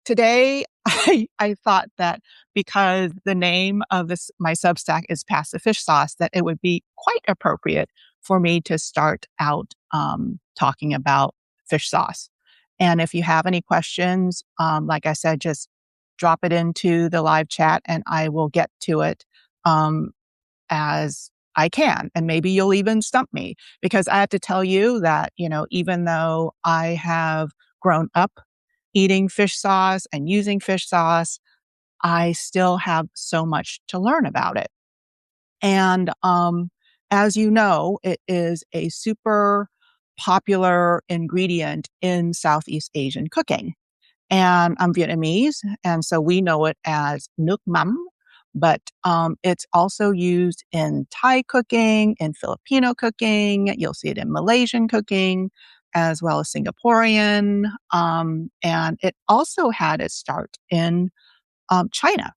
today I thought that because the name of my Substack is Pass the Fish Sauce, that it would be quite appropriate for me to start out talking about fish sauce. And if you have any questions, like I said, just drop it into the live chat and I will get to it as I can. And maybe you'll even stump me, because I have to tell you that, even though I have grown up eating fish sauce and using fish sauce, I still have so much to learn about it. And as you know, it is a super popular ingredient in Southeast Asian cooking. And I'm Vietnamese, and so we know it as nước mắm, but it's also used in Thai cooking, in Filipino cooking. You'll see it in Malaysian cooking, as well as Singaporean. And it also had its start in China.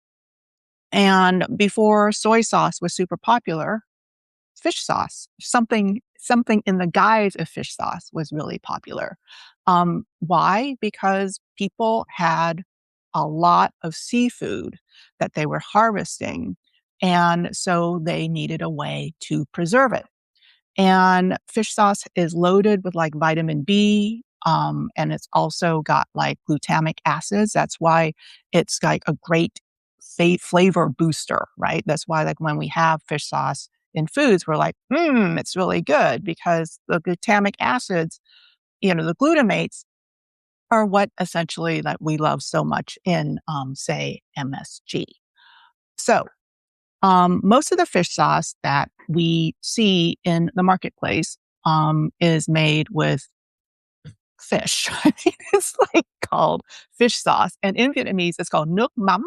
And before soy sauce was super popular, fish sauce, something in the guise of fish sauce was really popular. Why? Because people had a lot of seafood that they were harvesting, and so they needed a way to preserve it. And fish sauce is loaded with like vitamin B, and it's also got like glutamic acids. That's why it's like a great flavor booster, right? That's why like when we have fish sauce in foods, we're like, it's really good, because the glutamic acids, the glutamates are what essentially that we love so much in, say, MSG. So most of the fish sauce that we see in the marketplace is made with fish. I mean, it's like called fish sauce. And in Vietnamese, it's called nước mắm,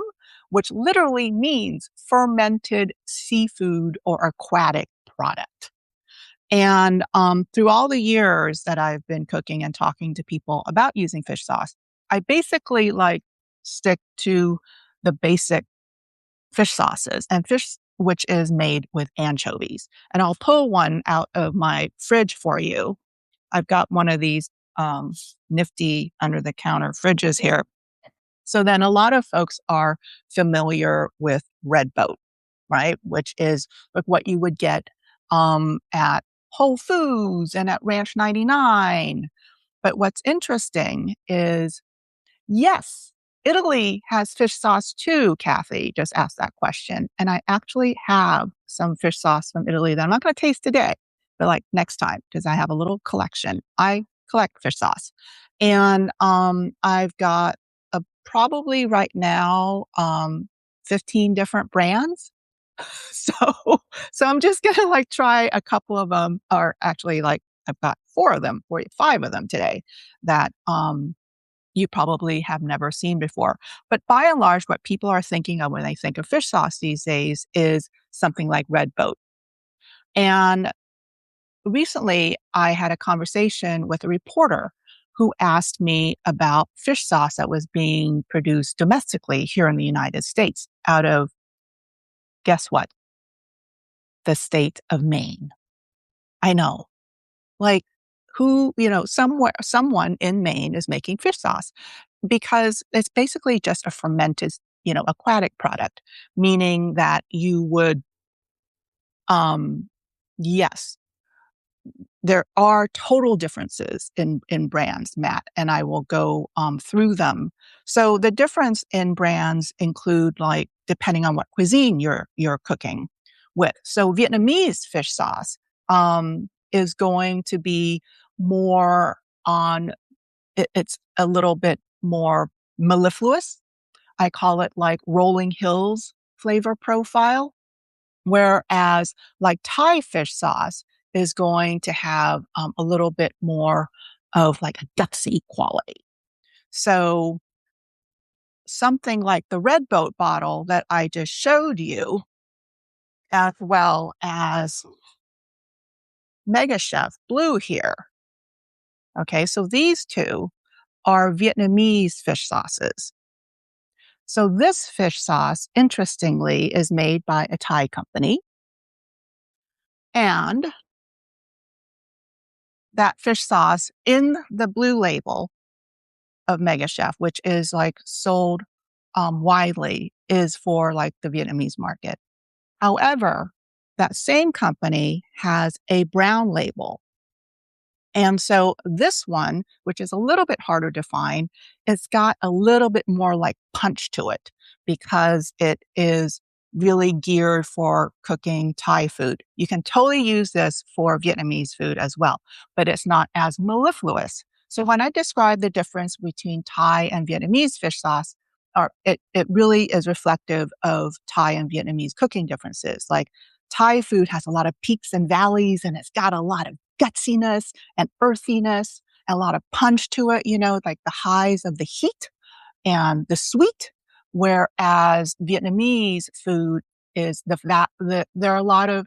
which literally means fermented seafood or aquatic product. And through all the years that I've been cooking and talking to people about using fish sauce, I basically like stick to the basic fish sauces, and fish which is made with anchovies. And I'll pull one out of my fridge for you. I've got one of these nifty under the counter fridges here. So then a lot of folks are familiar with red boat, right? Which is like what you would get at Whole Foods and at Ranch 99. But what's interesting is, yes, Italy has fish sauce too. Kathy just asked that question. And I actually have some fish sauce from Italy that I'm not going to taste today, but like next time, because I have a little collection. I collect fish sauce. And I've got probably right now 15 different brands. So, so I'm just going to like try a couple of them, or actually like I've got 5 of them today that you probably have never seen before. But by and large, what people are thinking of when they think of fish sauce these days is something like red boat. And recently I had a conversation with a reporter who asked me about fish sauce that was being produced domestically here in the United States out of, guess what? The state of Maine. I know. Like someone in Maine is making fish sauce, because it's basically just a fermented, aquatic product, meaning that you would, yes, there are total differences in brands, Matt, and I will go through them. So the difference in brands include, like, depending on what cuisine you're cooking with. So Vietnamese fish sauce is going to be more on, it's a little bit more mellifluous. I call it like Rolling Hills flavor profile. Whereas like Thai fish sauce is going to have a little bit more of like a gutsy quality. So something like the Red Boat bottle that I just showed you, as well as Mega Chef Blue here. Okay, so these two are Vietnamese fish sauces. So this fish sauce, interestingly, is made by a Thai company. And that fish sauce in the blue label of Mega Chef, which is like sold widely, is for like the Vietnamese market. However, that same company has a brown label. And so this one, which is a little bit harder to find, it's got a little bit more like punch to it because it is really geared for cooking Thai food. You can totally use this for Vietnamese food as well, but it's not as mellifluous. So when I describe the difference between Thai and Vietnamese fish sauce, it really is reflective of Thai and Vietnamese cooking differences. Like Thai food has a lot of peaks and valleys, and it's got a lot of gutsiness and earthiness, and a lot of punch to it, like the highs of the heat and the sweet. Whereas Vietnamese food is there are a lot of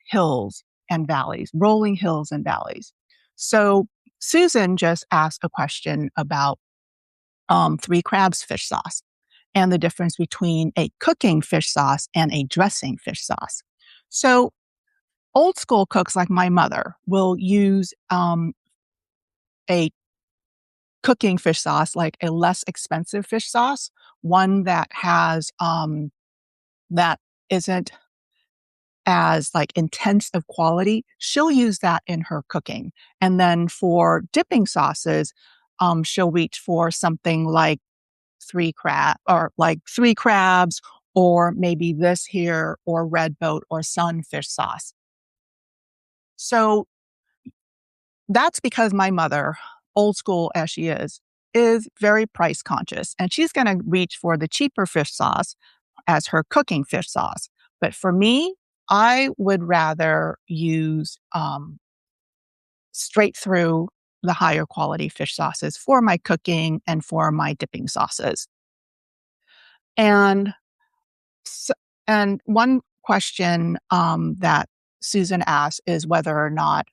hills and valleys, rolling hills and valleys. So Susan just asked a question about Three Crabs fish sauce and the difference between a cooking fish sauce and a dressing fish sauce. So old school cooks like my mother will use a cooking fish sauce, like a less expensive fish sauce, one that has that isn't as like intense of quality. She'll use that in her cooking. And then for dipping sauces, she'll reach for something like Three Crabs, or maybe this here, or Red Boat or Sunfish sauce. So that's because my mother, old school as she is very price conscious, and she's going to reach for the cheaper fish sauce as her cooking fish sauce. But for me, I would rather use straight through the higher quality fish sauces for my cooking and for my dipping sauces. And so, and one question that Susan asked is whether or not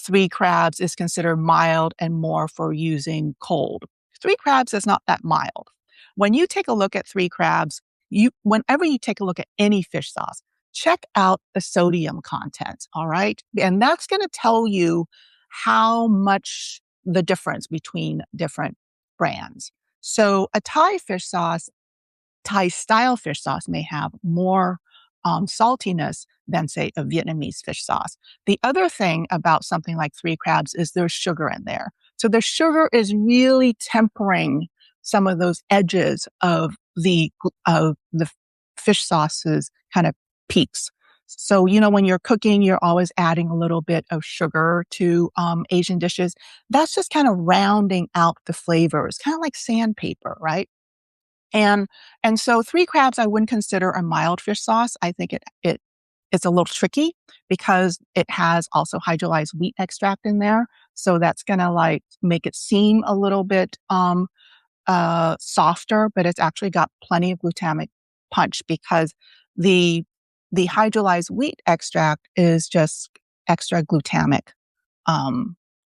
Three Crabs is considered mild and more for using cold. Three Crabs is not that mild. When you take a look at Three Crabs, whenever you take a look at any fish sauce, check out the sodium content, all right? And that's going to tell you how much the difference between different brands. So a Thai style fish sauce may have more saltiness than, say, a Vietnamese fish sauce. The other thing about something like Three Crabs is there's sugar in there. So the sugar is really tempering some of those edges of the fish sauce's kind of peaks. So, when you're cooking, you're always adding a little bit of sugar to Asian dishes. That's just kind of rounding out the flavors, kind of like sandpaper, right? And so Three Crabs, I wouldn't consider a mild fish sauce. I think it's a little tricky because it has also hydrolyzed wheat extract in there. So that's going to like make it seem a little bit softer, but it's actually got plenty of glutamic punch because the hydrolyzed wheat extract is just extra glutamic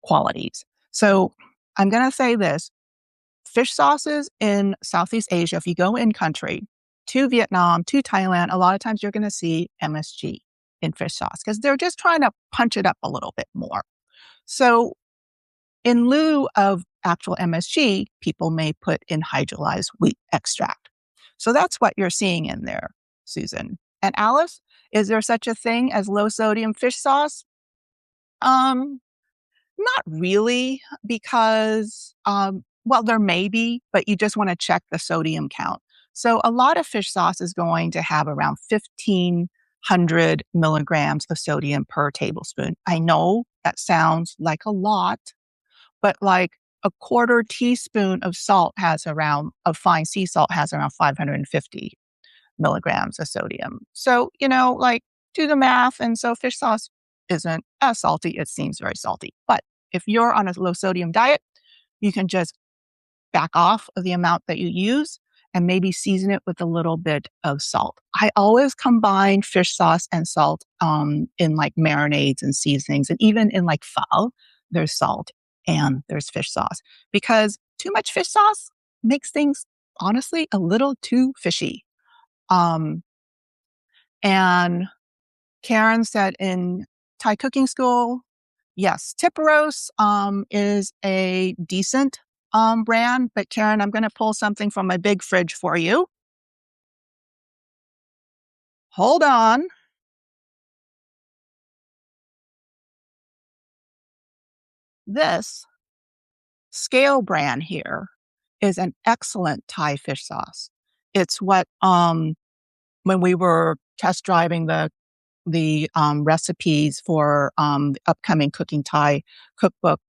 qualities. So I'm going to say this. Fish sauces in Southeast Asia, if you go in country to Vietnam, to Thailand, a lot of times you're going to see MSG in fish sauce because they're just trying to punch it up a little bit more. So in lieu of actual MSG, people may put in hydrolyzed wheat extract. So that's what you're seeing in there, Susan. And Alice, is there such a thing as low sodium fish sauce? Not really, because, well, there may be, but you just want to check the sodium count. So a lot of fish sauce is going to have around 1,500 milligrams of sodium per tablespoon. I know that sounds like a lot, but like a quarter teaspoon of fine sea salt has around 550 milligrams of sodium. So, like do the math. And so fish sauce isn't as salty. It seems very salty. But if you're on a low sodium diet, you can just back off of the amount that you use and maybe season it with a little bit of salt. I always combine fish sauce and salt in like marinades and seasonings. And even in like pho, there's salt and there's fish sauce because too much fish sauce makes things honestly a little too fishy. And Karen said in Thai cooking school, yes, tipparos is a decent brand, but Karen, I'm going to pull something from my big fridge for you. Hold on. This Scale brand here is an excellent Thai fish sauce. It's what, when we were test driving the recipes for the upcoming Cooking Thai cookbook,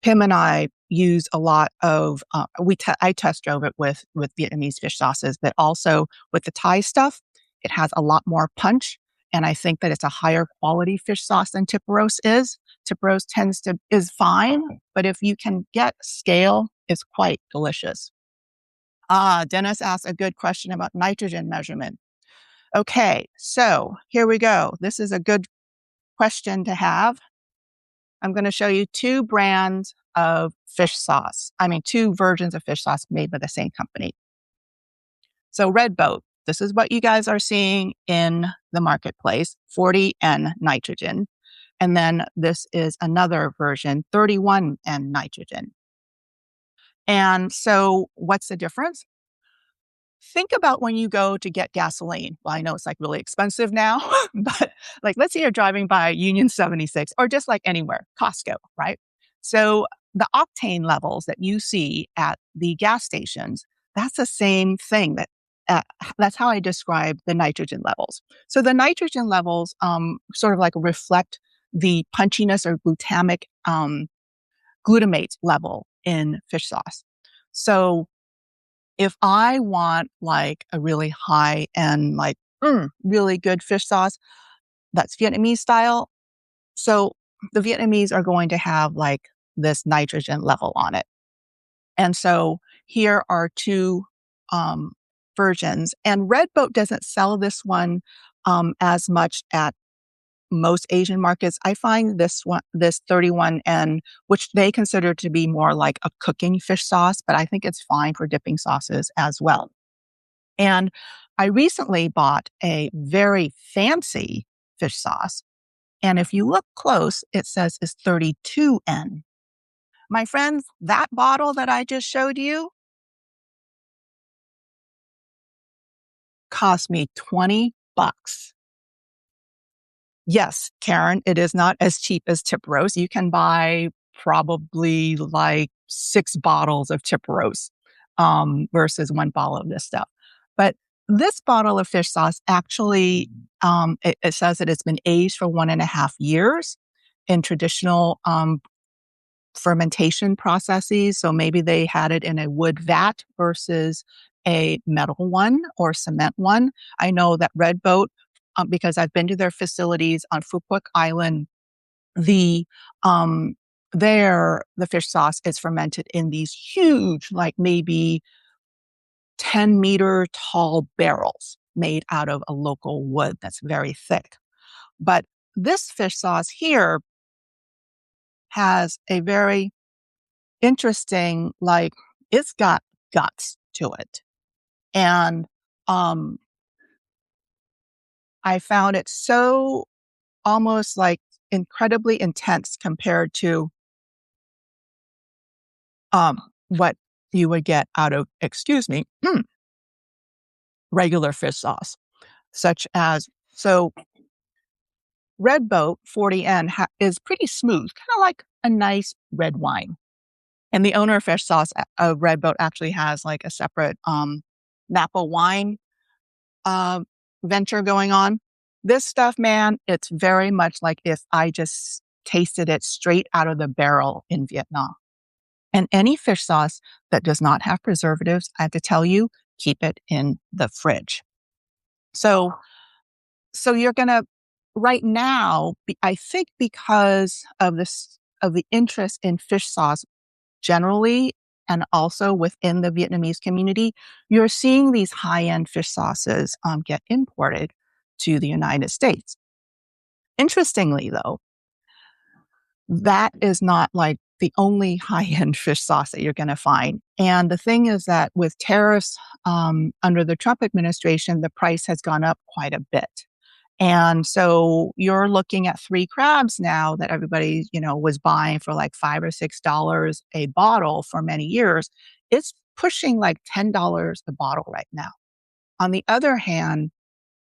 Pim and I use a lot of, I test drove it with Vietnamese fish sauces, but also with the Thai stuff, it has a lot more punch. And I think that it's a higher quality fish sauce than Tipperos is. Tipperos is fine, but if you can get Scale, it's quite delicious. Dennis asked a good question about nitrogen measurement. Okay, so here we go. This is a good question to have. I'm going to show you two brands of fish sauce. Two versions of fish sauce made by the same company. So Red Boat, this is what you guys are seeing in the marketplace, 40N nitrogen. And then this is another version, 31N nitrogen. And so what's the difference? Think about when you go to get gasoline. Well, I know it's like really expensive now, but like let's say you're driving by Union 76 or just like anywhere, Costco, right? So the octane levels that you see at the gas stations, that's the same thing that's how I describe the nitrogen levels. So the nitrogen levels sort of like reflect the punchiness or glutamate level in fish sauce. So if I want like a really high end, like really good fish sauce that's Vietnamese style, so the Vietnamese are going to have like this nitrogen level on it. And so here are two versions. And Red Boat doesn't sell this one as much at most Asian markets. I find this 31N, which they consider to be more like a cooking fish sauce, but I think it's fine for dipping sauces as well. And I recently bought a very fancy fish sauce. And if you look close, it says it's 32N. My friends, that bottle that I just showed you cost me $20. Yes, Karen, it is not as cheap as Tipperos. You can buy probably like 6 bottles of Tipperos versus 1 bottle of this stuff. But this bottle of fish sauce actually, it says that it's been aged for 1.5 years in traditional fermentation processes. So maybe they had it in a wood vat versus a metal one or cement one. I know that Red Boat, because I've been to their facilities on Phu Quoc Island, the the fish sauce is fermented in these huge, like maybe 10-meter tall barrels made out of a local wood that's very thick. But this fish sauce here has a very interesting, like, it's got guts to it. And I found it so almost like incredibly intense compared to what you would get out of, regular fish sauce, such as, so Red Boat 40N is pretty smooth, kind of like a nice red wine. And the owner of fish sauce of Red Boat actually has like a separate Napa wine venture going on. This stuff, man, it's very much like if I just tasted it straight out of the barrel in Vietnam. And any fish sauce that does not have preservatives, I have to tell you, keep it in the fridge. So you're going to, right now, I think because of the interest in fish sauce generally, and also within the Vietnamese community, you're seeing these high-end fish sauces get imported to the United States. Interestingly, though, that is not like the only high-end fish sauce that you're going to find. And the thing is that with tariffs under the Trump administration, the price has gone up quite a bit. And so you're looking at 3 crabs now that everybody, was buying for like $5 or $6 a bottle for many years. It's pushing like $10 a bottle right now. On the other hand,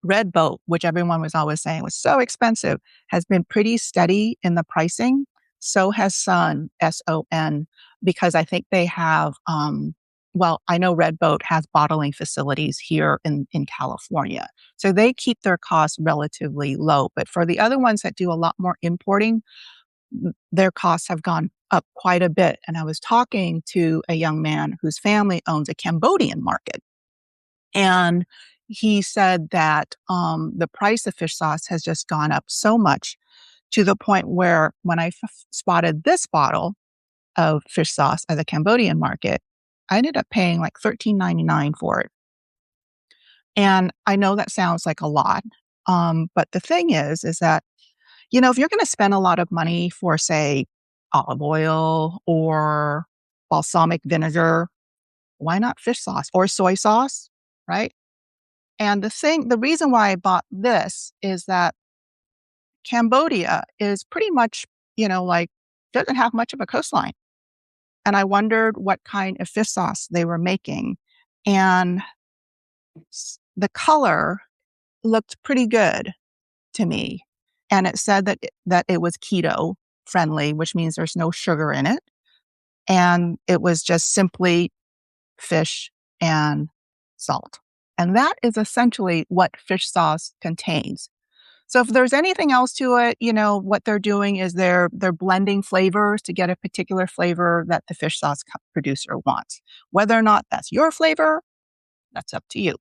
Red Boat, which everyone was always saying was so expensive, has been pretty steady in the pricing. So has Sun, SON, because I think they have, well, I know Red Boat has bottling facilities here in California. So they keep their costs relatively low. But for the other ones that do a lot more importing, their costs have gone up quite a bit. And I was talking to a young man whose family owns a Cambodian market. And he said that the price of fish sauce has just gone up so much to the point where when I spotted this bottle of fish sauce at the Cambodian market, I ended up paying like $13.99 for it. And I know that sounds like a lot. But the thing is that, if you're going to spend a lot of money for, say, olive oil or balsamic vinegar, why not fish sauce or soy sauce, right? And the reason why I bought this is that Cambodia is pretty much, like doesn't have much of a coastline. And I wondered what kind of fish sauce they were making. And the color looked pretty good to me. And it said that it was keto friendly, which means there's no sugar in it. And it was just simply fish and salt. And that is essentially what fish sauce contains. So if there's anything else to it, what they're doing is they're blending flavors to get a particular flavor that the fish sauce producer wants. Whether or not that's your flavor, that's up to you.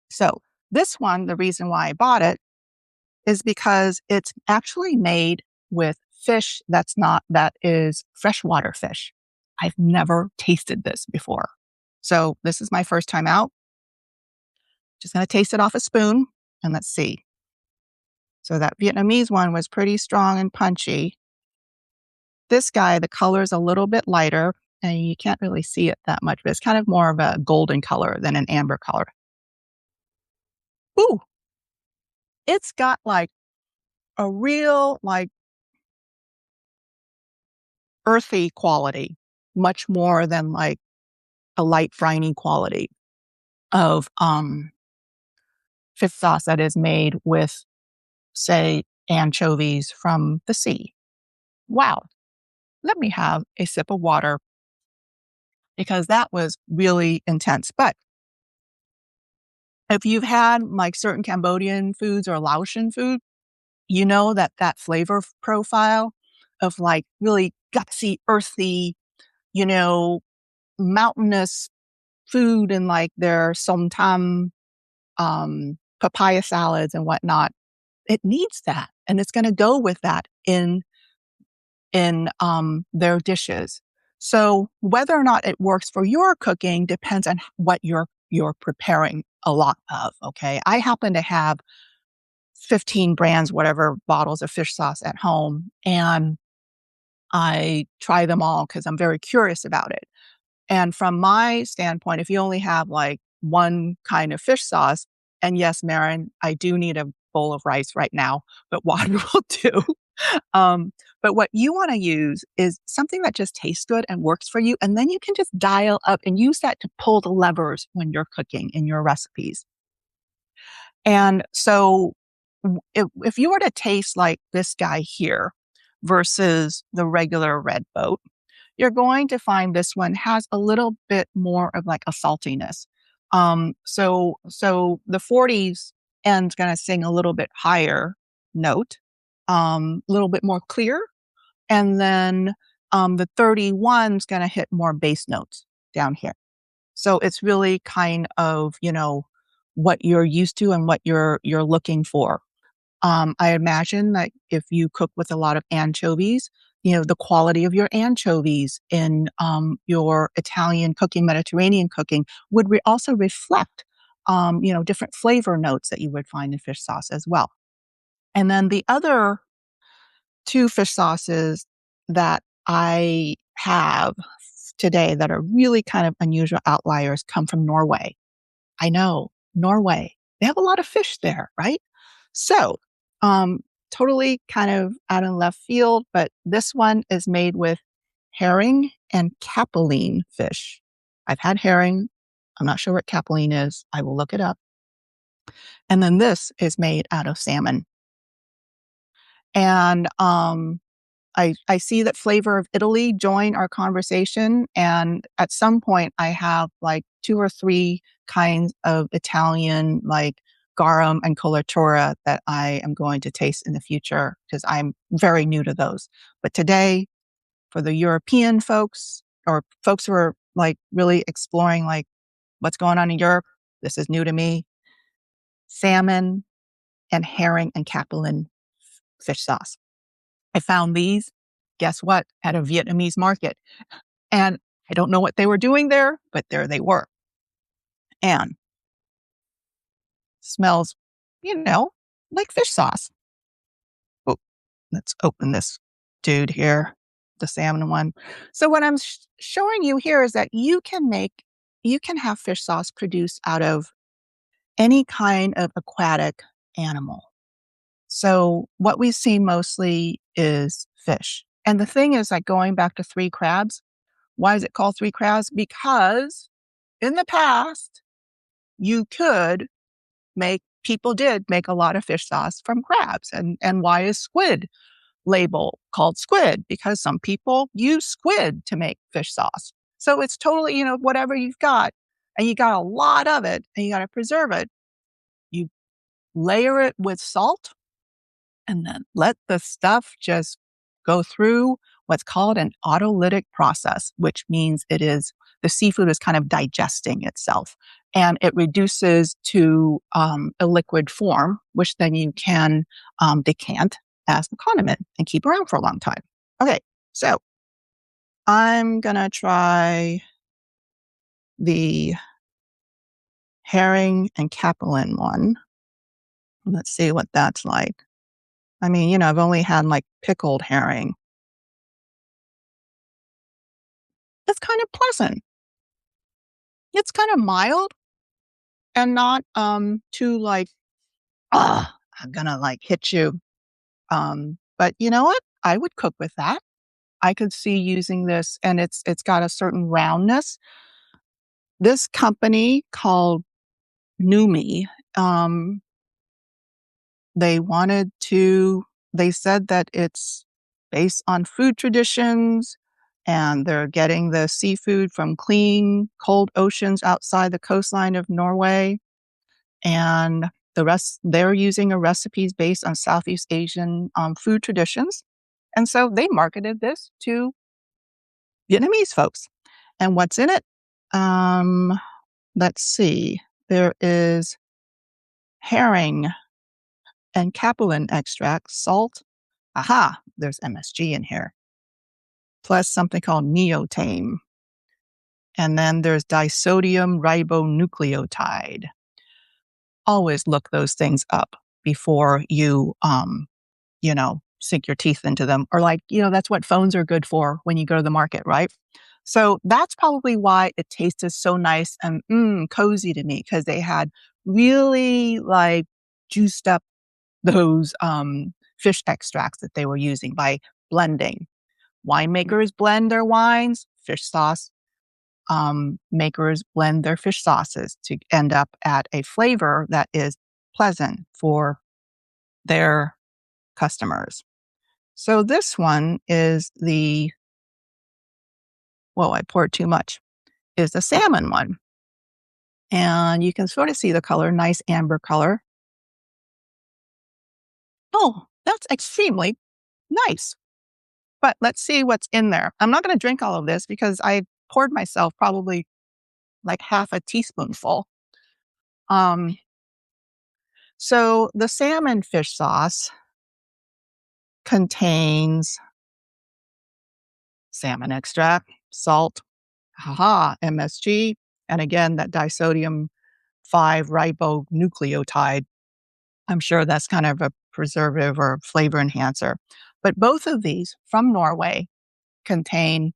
So this one, the reason why I bought it is because it's actually made with fish that is freshwater fish. I've never tasted this before. So this is my first time out. Just going to taste it off a spoon and let's see. So that Vietnamese one was pretty strong and punchy. This guy, the color is a little bit lighter and you can't really see it that much, but it's kind of more of a golden color than an amber color. Ooh, it's got like a real like earthy quality, much more than like a light briny quality of fish sauce that is made with, say, anchovies from the sea. Wow. Let me have a sip of water because that was really intense. But if you've had like certain Cambodian foods or Laotian food, you know that flavor profile of like really gutsy, earthy, mountainous food and like their somtam, papaya salads and whatnot. It needs that. And it's going to go with that in their dishes. So whether or not it works for your cooking depends on what you're preparing a lot of. Okay. I happen to have 15 brands, whatever bottles of fish sauce at home. And I try them all because I'm very curious about it. And from my standpoint, if you only have like one kind of fish sauce, and yes, Marin, I do need a bowl of rice right now, but water will do. But what you want to use is something that just tastes good and works for you. And then you can just dial up and use that to pull the levers when you're cooking in your recipes. And so if you were to taste like this guy here versus the regular Red Boat, you're going to find this one has a little bit more of like a saltiness. So the 40s end's going to sing a little bit higher note, a little bit more clear. And then the 31's going to hit more bass notes down here. So it's really kind of, what you're used to and what you're looking for. I imagine that if you cook with a lot of anchovies, the quality of your anchovies in your Italian cooking, Mediterranean cooking would also reflect, different flavor notes that you would find in fish sauce as well. And then the other 2 fish sauces that I have today that are really kind of unusual outliers come from Norway. I know, Norway. They have a lot of fish there, right? So, um, totally kind of out in left field, but this one is made with herring and capelline fish. I've had herring. I'm not sure what capelline is. I will look it up. And then this is made out of salmon. And I see that Flavor of Italy join our conversation. And at some point, I have like 2 or 3 kinds of Italian, like garum and colatura, that I am going to taste in the future because I'm very new to those. But today, for the European folks or folks who are like really exploring like what's going on in Europe, this is new to me. Salmon and herring and capelin fish sauce. I found these, guess what, at a Vietnamese market. And I don't know what they were doing there, but there they were. And smells, like fish sauce. Oh, let's open this dude here, the salmon one. So what I'm showing you here is that you can have fish sauce produced out of any kind of aquatic animal. So what we see mostly is fish. And the thing is, like, going back to three crabs, why is it called three crabs? Because in the past, people did make a lot of fish sauce from crabs. And why is squid label called squid? Because some people use squid to make fish sauce. So it's totally, whatever you've got, and you got a lot of it, and you got to preserve it. You layer it with salt and then let the stuff just go through what's called an autolytic process, which means the seafood is kind of digesting itself, and it reduces to a liquid form, which then you can decant as a condiment and keep around for a long time. Okay, so I'm gonna try the herring and capelin one. Let's see what that's like. I mean, I've only had like pickled herring. It's kind of pleasant. It's kind of mild and not too like, I'm gonna like hit you. But you know what? I would cook with that. I could see using this, and it's got a certain roundness. This company called Numi, um, they wanted to. They said that it's based on food traditions, and they're getting the seafood from clean, cold oceans outside the coastline of Norway. And the rest, they're using a recipes based on Southeast Asian food traditions. And so they marketed this to Vietnamese folks. And what's in it? Um, let's see. There is herring and capelin extract, salt. Aha, there's MSG in here, plus something called neotame. And then there's disodium ribonucleotide. Always look those things up before you, sink your teeth into them. Or like, that's what phones are good for when you go to the market, right? So that's probably why it tasted so nice and cozy to me, because they had really like juiced up those fish extracts that they were using by blending. Winemakers blend their wines, fish sauce makers blend their fish sauces to end up at a flavor that is pleasant for their customers. So this one is I poured too much, is the salmon one. And you can sort of see the color, nice amber color. Oh, that's extremely nice. But let's see what's in there. I'm not going to drink all of this because I poured myself probably like half a teaspoonful. Um, so the salmon fish sauce contains salmon extract, salt, MSG, and again, that disodium 5 ribonucleotide. I'm sure that's kind of a preservative or flavor enhancer. But both of these from Norway contain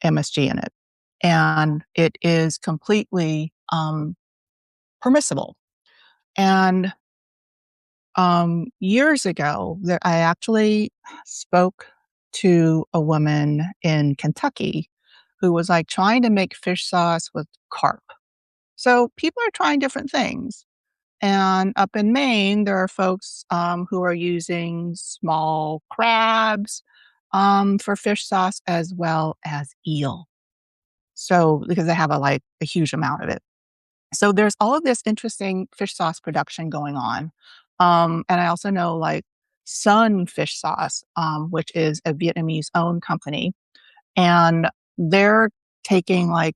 MSG in it. And it is completely permissible. And years ago, I actually spoke to a woman in Kentucky who was like trying to make fish sauce with carp. So people are trying different things. And up in Maine, there are folks who are using small crabs for fish sauce as well as eel. So because they have a huge amount of it. So there's all of this interesting fish sauce production going on. And I also know like Sun Fish Sauce, which is a Vietnamese owned company. And they're taking like,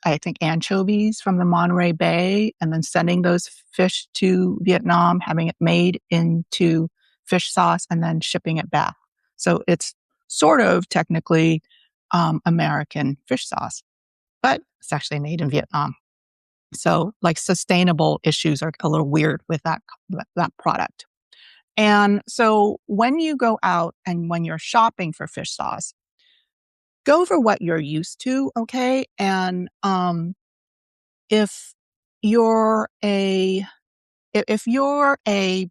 I think, anchovies from the Monterey Bay and then sending those fish to Vietnam, having it made into fish sauce and then shipping it back. So it's sort of technically American fish sauce, but it's actually made in Vietnam. So like sustainable issues are a little weird with that product. And so when you go out and when you're shopping for fish sauce, go for what you're used to, okay? And if you're a if you're a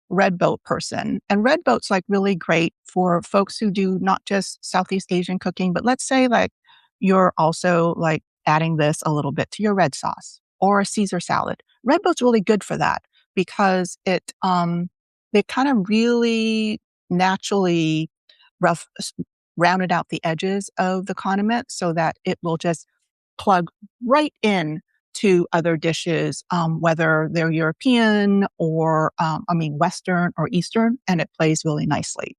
red boat person, and red boat's like really great for folks who do not just Southeast Asian cooking, but let's say like you're also like adding this a little bit to your red sauce or a Caesar salad. Red boat's really good for that because they kind of really naturally rough rounded out the edges of the condiment so that it will just plug right in to other dishes, whether they're European or, Western or Eastern, and it plays really nicely.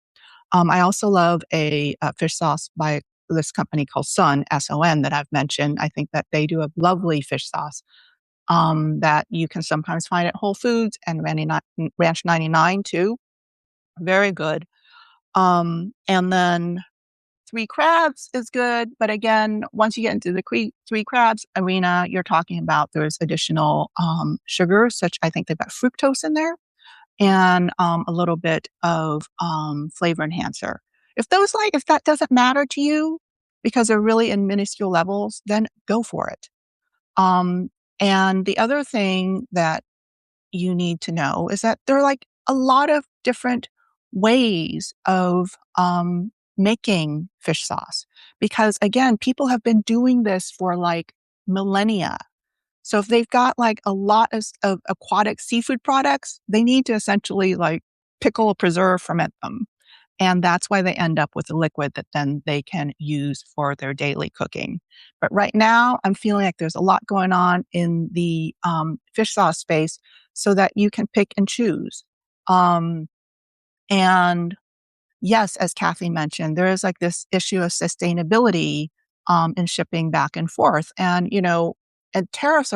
I also love a fish sauce by this company called Sun, S-O-N, that I've mentioned. I think that they do a lovely fish sauce that you can sometimes find at Whole Foods and Ranch 99 too. Very good. And then Three Crabs is good, but again, once you get into the Three Crabs arena, you're talking about there's additional sugars, such I think they've got fructose in there, and a little bit of flavor enhancer. If that doesn't matter to you because they're really in minuscule levels, then go for it. And the other thing that you need to know is that there are like a lot of different ways of making fish sauce because again, people have been doing this for like millennia. So if they've got like a lot of aquatic seafood products, they need to essentially like pickle, preserve, ferment them. And that's why they end up with a liquid that then they can use for their daily cooking. But right now, I'm feeling like there's a lot going on in the fish sauce space so that you can pick and choose. And yes, as Kathy mentioned, there is like this issue of sustainability in shipping back and forth. And, and tariffs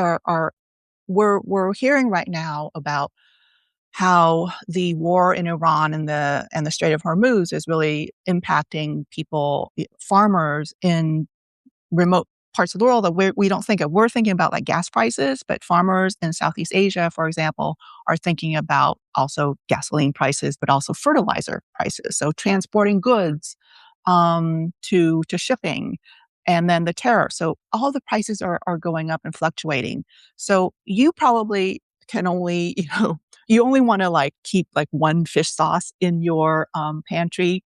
we're hearing right now about how the war in Iran and the Strait of Hormuz is really impacting people, farmers in remote parts of the world that we don't think of. We're thinking about like gas prices, but farmers in Southeast Asia, for example, are thinking about also gasoline prices, but also fertilizer prices. So transporting goods to shipping, and then the tariff. So all the prices are going up and fluctuating. So you probably can only, you only want to like keep like one fish sauce in your pantry.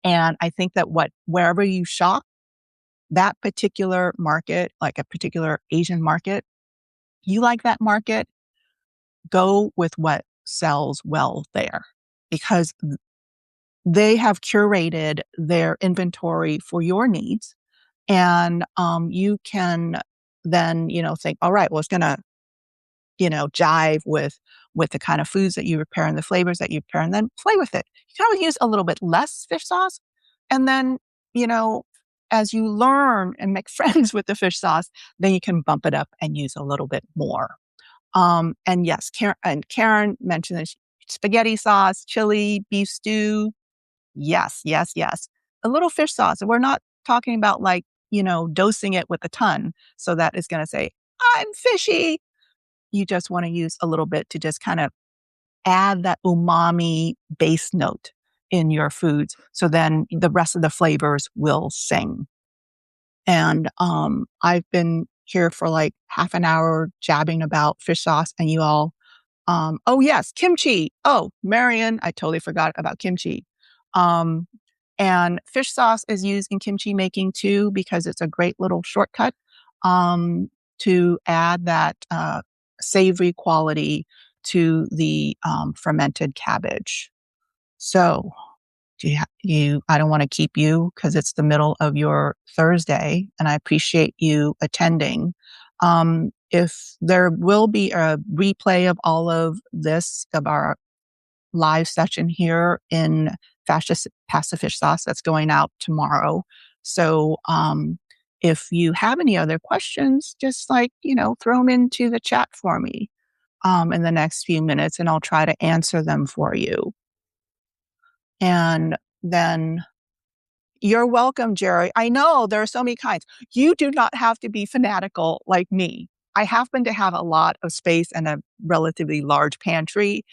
And I think that wherever you shop, that particular market, like a particular Asian market, you like that market, go with what sells well there because they have curated their inventory for your needs. And you can then, think, all right, well, it's going to, jive with the kind of foods that you prepare and the flavors that you prepare and then play with it. You can always use a little bit less fish sauce. And then, as you learn and make friends with the fish sauce, then you can bump it up and use a little bit more. And yes, Karen mentioned this spaghetti sauce, chili, beef stew. Yes, yes, yes. A little fish sauce. We're not talking about like, dosing it with a ton. So that is going to say, I'm fishy. You just want to use a little bit to just kind of add that umami base note in your foods. So then the rest of the flavors will sing. And I've been here for like half an hour jabbing about fish sauce and you all, oh yes, kimchi. Oh, Marion, I totally forgot about kimchi. Um, and fish sauce is used in kimchi making too, because it's a great little shortcut, to add that, savory quality to the, fermented cabbage. So do I don't want to keep you because it's the middle of your Thursday and I appreciate you attending. If there will be a replay of all of this, of our live session here in Pasta Fish Sauce that's going out tomorrow. So, if you have any other questions, just like, throw them into the chat for me, in the next few minutes and I'll try to answer them for you. And then you're welcome, Jerry. I know there are so many kinds. You do not have to be fanatical like me. I happen to have a lot of space and a relatively large pantry,